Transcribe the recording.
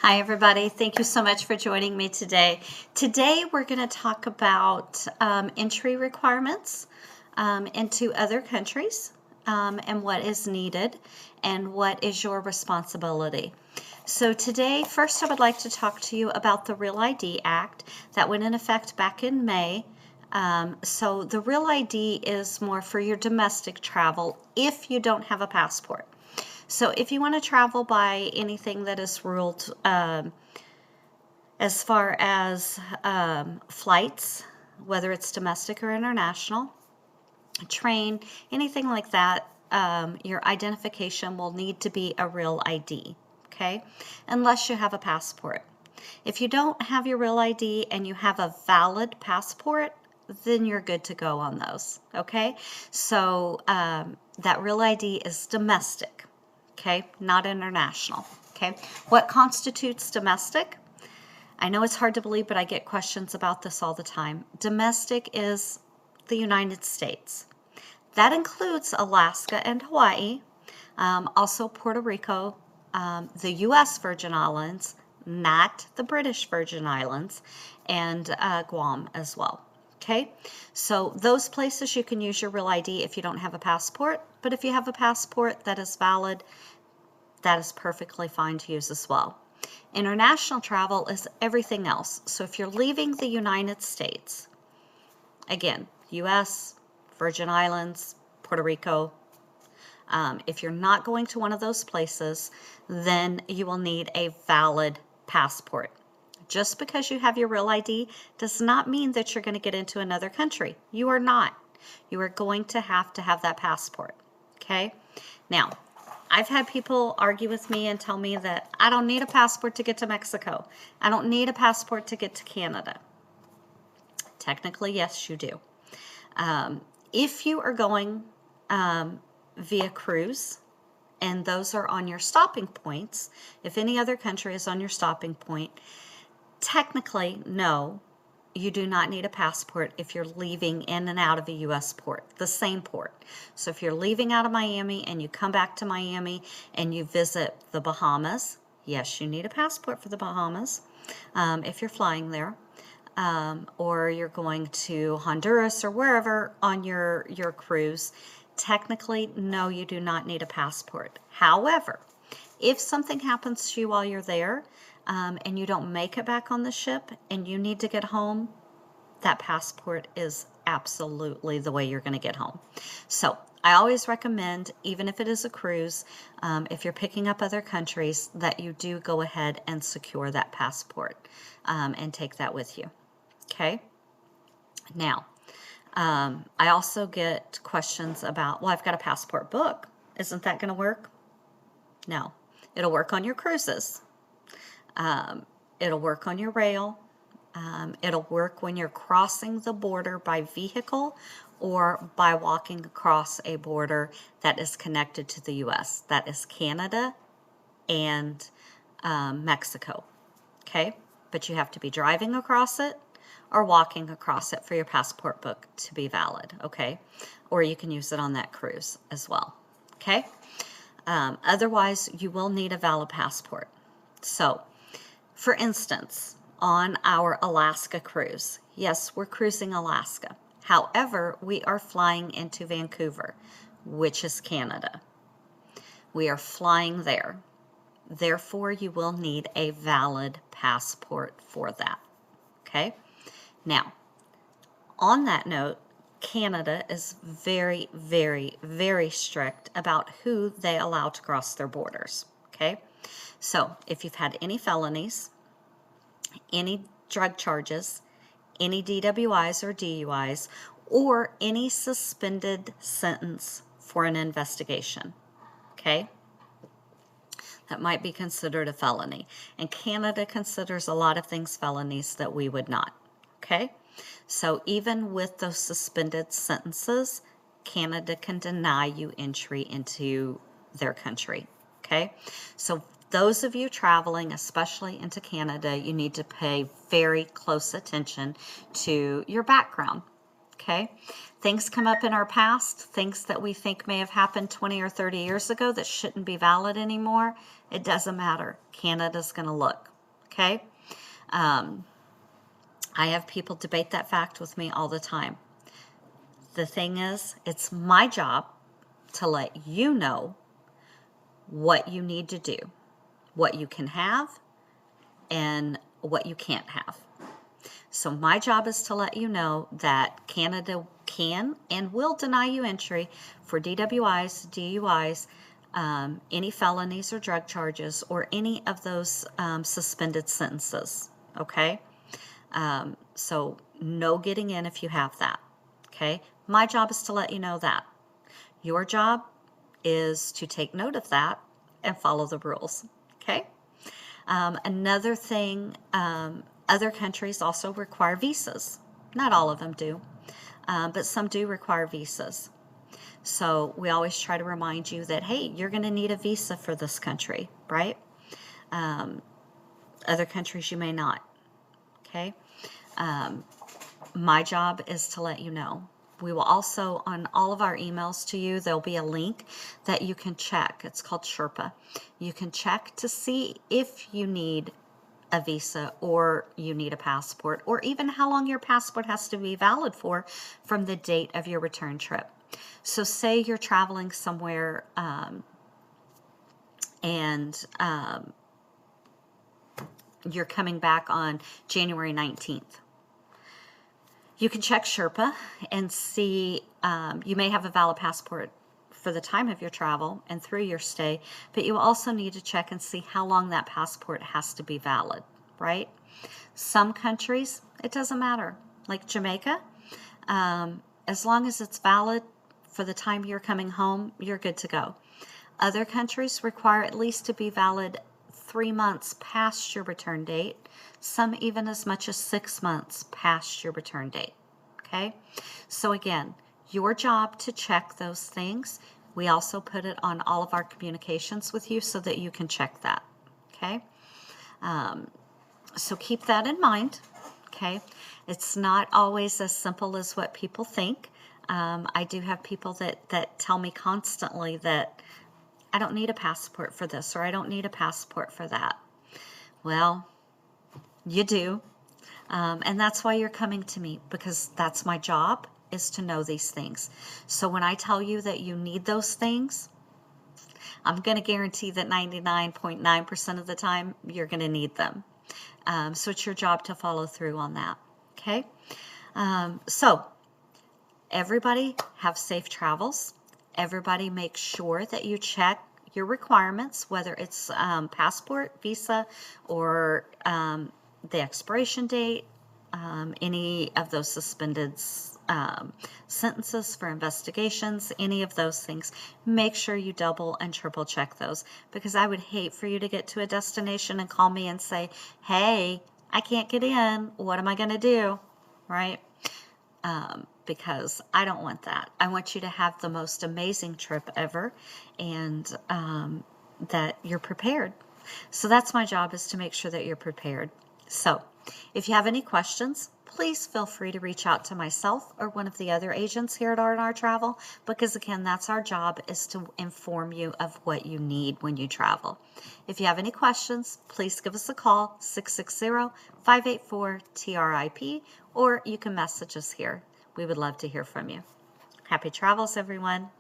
Hi, everybody. Thank you so much for joining me today. Today, we're going to talk about entry requirements into other countries and what is needed and what is your responsibility. So today, first, I would like to talk to you about the Real ID Act that went in effect back in May. So the Real ID is more for your domestic travel if you don't have a passport. So if you want to travel by anything that is ruled as far as flights, whether it's domestic or international, train, anything like that, your identification will need to be a real ID, okay? Unless you have a passport. If you don't have your real ID and you have a valid passport, then you're good to go on those, okay? So that real ID is domestic, okay? Not international, okay? What constitutes domestic? I know it's hard to believe, but I get questions about this all the time. Domestic is the United States. That includes Alaska and Hawaii, also Puerto Rico, the U.S. Virgin Islands, not the British Virgin Islands, and Guam as well. Okay, so those places you can use your real ID if you don't have a passport, but if you have a passport that is valid, that is perfectly fine to use as well. International travel is everything else. So if you're leaving the United States, again, U.S., Virgin Islands, Puerto Rico, if you're not going to one of those places, then you will need a valid passport. Just because you have your real ID does not mean that you're going to get into another country. You are not. You are going to have that passport. Okay? Now, I've had people argue with me and tell me that I don't need a passport to get to Mexico. I don't need a passport to get to Canada. Technically, yes, you do. If you are going via cruise, and those are on your stopping points, if any other country is on your stopping point, technically, no, you do not need a passport if you're leaving in and out of a U.S. port, the same port. So if you're leaving out of Miami and you come back to Miami and you visit the Bahamas, yes, you need a passport for the Bahamas if you're flying there. Or you're going to Honduras or wherever on your cruise, technically, no, you do not need a passport. However, if something happens to you while you're there and you don't make it back on the ship and you need to get home, that passport is absolutely the way you're going to get home. So I always recommend, even if it is a cruise, if you're picking up other countries, that you do go ahead and secure that passport and take that with you. Okay? Now, I also get questions about, well, I've got a passport book. Isn't that going to work? No. It'll work on your cruises. It'll work on your rail. It'll work when you're crossing the border by vehicle or by walking across a border that is connected to the U.S. That is Canada and Mexico. Okay? But you have to be driving across it or walking across it for your passport book to be valid, okay? Or you can use it on that cruise as well, okay? Otherwise, you will need a valid passport. So, for instance, on our Alaska cruise, yes, we're cruising Alaska. However, we are flying into Vancouver, which is Canada. We are flying there. Therefore, you will need a valid passport for that, okay? Now, on that note, Canada is very, very, very strict about who they allow to cross their borders, okay? So, if you've had any felonies, any drug charges, any DWIs or DUIs, or any suspended sentence for an investigation, okay? That might be considered a felony. And Canada considers a lot of things felonies that we would not. Okay? So even with those suspended sentences, Canada can deny you entry into their country. Okay? So those of you traveling, especially into Canada, you need to pay very close attention to your background. Okay? Things come up in our past, things that we think may have happened 20 or 30 years ago that shouldn't be valid anymore. It doesn't matter. Canada's going to look. Okay. Um, I have people debate that fact with me all the time. The thing is, it's my job to let you know what you need to do, what you can have, and what you can't have. So my job is to let you know that Canada can and will deny you entry for DWIs, DUIs, any felonies or drug charges, or any of those suspended sentences. Okay? So no getting in if you have that. Okay? My job is to let you know that. Your job is to take note of that and follow the rules. Okay? Another thing, other countries also require visas. Not all of them do, but some do require visas. So we always try to remind you that, hey, you're going to need a visa for this country, right? Other countries you may not. Okay? My job is to let you know. We will also, on all of our emails to you, there'll be a link that you can check. It's called Sherpa. You can check to see if you need a visa or you need a passport, or even how long your passport has to be valid for from the date of your return trip. So say you're traveling somewhere and you're coming back on January 19th. You can check Sherpa and see, you may have a valid passport for the time of your travel and through your stay, but you also need to check and see how long that passport has to be valid, right? Some countries, it doesn't matter. Like Jamaica, as long as it's valid for the time you're coming home, you're good to go. Other countries require at least to be valid 3 months past your return date, some even as much as 6 months past your return date. Okay? So again, your job to check those things. We also put it on all of our communications with you so that you can check that. Okay? So keep that in mind. Okay? It's not always as simple as what people think. I do have people that tell me constantly that I don't need a passport for this, or I don't need a passport for that. Well, you do. And that's why you're coming to me, because that's my job, is to know these things. So when I tell you that you need those things, I'm going to guarantee that 99.9% of the time you're going to need them. So it's your job to follow through on that. Okay? So everybody have safe travels. Everybody make sure that you check your requirements, whether it's passport, visa, or the expiration date, any of those suspended sentences for investigations, any of those things. Make sure you double and triple check those, because I would hate for you to get to a destination and call me and say, hey, I can't get in. What am I going to do? Right? Because I don't want that. I want you to have the most amazing trip ever, and that you're prepared. So that's my job, is to make sure that you're prepared. So if you have any questions, please feel free to reach out to myself or one of the other agents here at R&R Travel, because again, that's our job, is to inform you of what you need when you travel. If you have any questions, please give us a call, 660-584-TRIP, or you can message us here. We would love to hear from you. Happy travels, everyone.